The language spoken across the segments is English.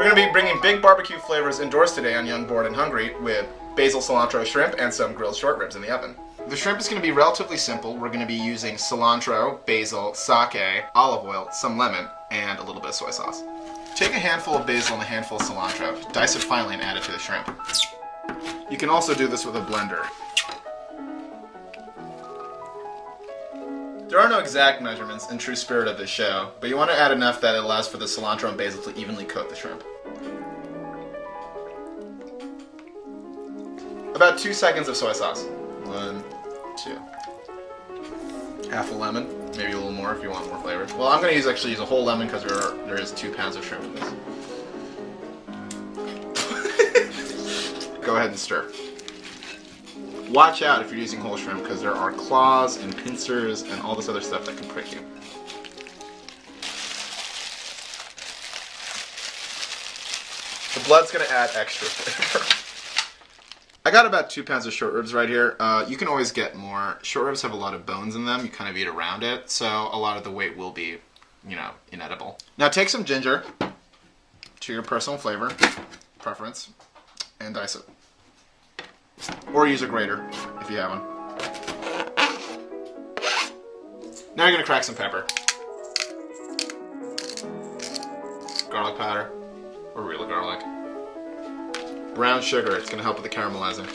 We're going to be bringing big barbecue flavors indoors today on Young, Bored, and Hungry with basil, cilantro, shrimp, and some grilled short ribs in the oven. The shrimp is going to be relatively simple. We're going to be using cilantro, basil, sake, olive oil, some lemon, and a little bit of soy sauce. Take a handful of basil and a handful of cilantro, dice it finely, and add it to the shrimp. You can also do this with a blender. There are no exact measurements in true spirit of this show, but you want to add enough that it allows for the cilantro and basil to evenly coat the shrimp. About 2 seconds of soy sauce. 1, 2. Half a lemon, maybe a little more if you want more flavor. Well, I'm going to actually use a whole lemon because there is 2 pounds of shrimp in this. Go ahead and stir. Watch out if you're using whole shrimp because there are claws and pincers and all this other stuff that can prick you. The blood's going to add extra flavor. I got about 2 pounds of short ribs right here. You can always get more. Short ribs have a lot of bones in them. You kind of eat around it, so a lot of the weight will be, inedible. Now take some ginger to your personal flavor, preference, and dice it. Or use a grater if you have one. Now you're going to crack some pepper. Garlic powder, or real garlic. Brown sugar, it's going to help with the caramelizing.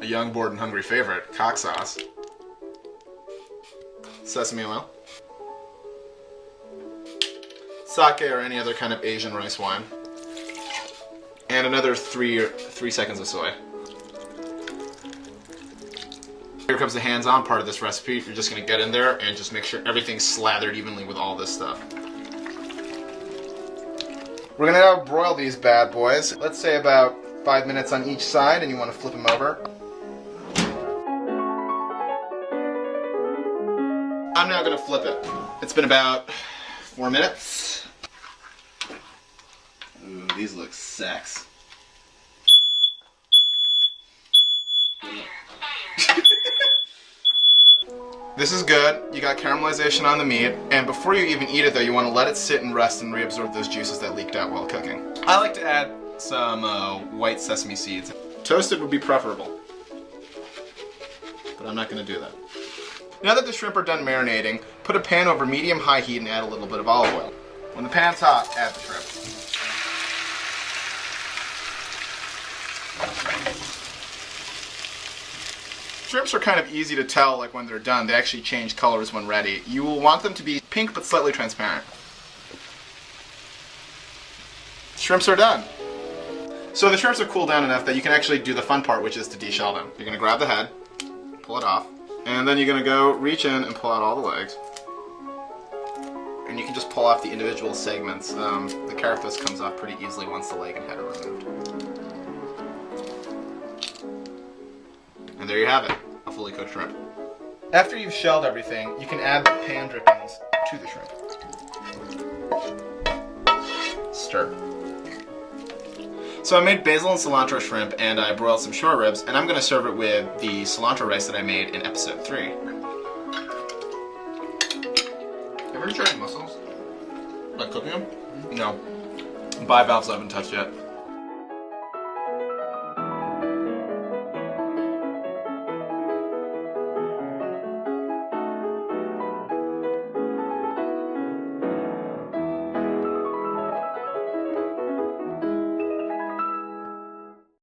A Young, Bored, and Hungry favorite, cock sauce. Sesame oil. Sake or any other kind of Asian rice wine. And another 3 seconds of soy. Here comes the hands-on part of this recipe. You're just going to get in there and just make sure everything's slathered evenly with all this stuff. We're going to now broil these bad boys. Let's say about 5 minutes on each side, and you want to flip them over. I'm now going to flip it. It's been about 4 minutes. Ooh, these look sex. This is good. You got caramelization on the meat, and before you even eat it though, you want to let it sit and rest and reabsorb those juices that leaked out while cooking. I like to add some white sesame seeds. Toasted would be preferable, but I'm not going to do that. Now that the shrimp are done marinating, put a pan over medium-high heat and add a little bit of olive oil. When the pan's hot, add the shrimp. Shrimps are kind of easy to tell when they're done. They actually change colors when ready. You will want them to be pink but slightly transparent. Shrimps are done. So the shrimps are cooled down enough that you can actually do the fun part, which is to deshell them. You're going to grab the head, pull it off, and then you're going to go reach in and pull out all the legs. And you can just pull off the individual segments. The carapace comes off pretty easily once the leg and head are removed. And there you have it, a fully cooked shrimp. After you've shelled everything, you can add the pan drippings to the shrimp. Stir. So I made basil and cilantro shrimp, and I broiled some short ribs, and I'm going to serve it with the cilantro rice that I made in episode 3. Have you ever tried mussels? Like cooking them? No. Bivalves I haven't touched yet.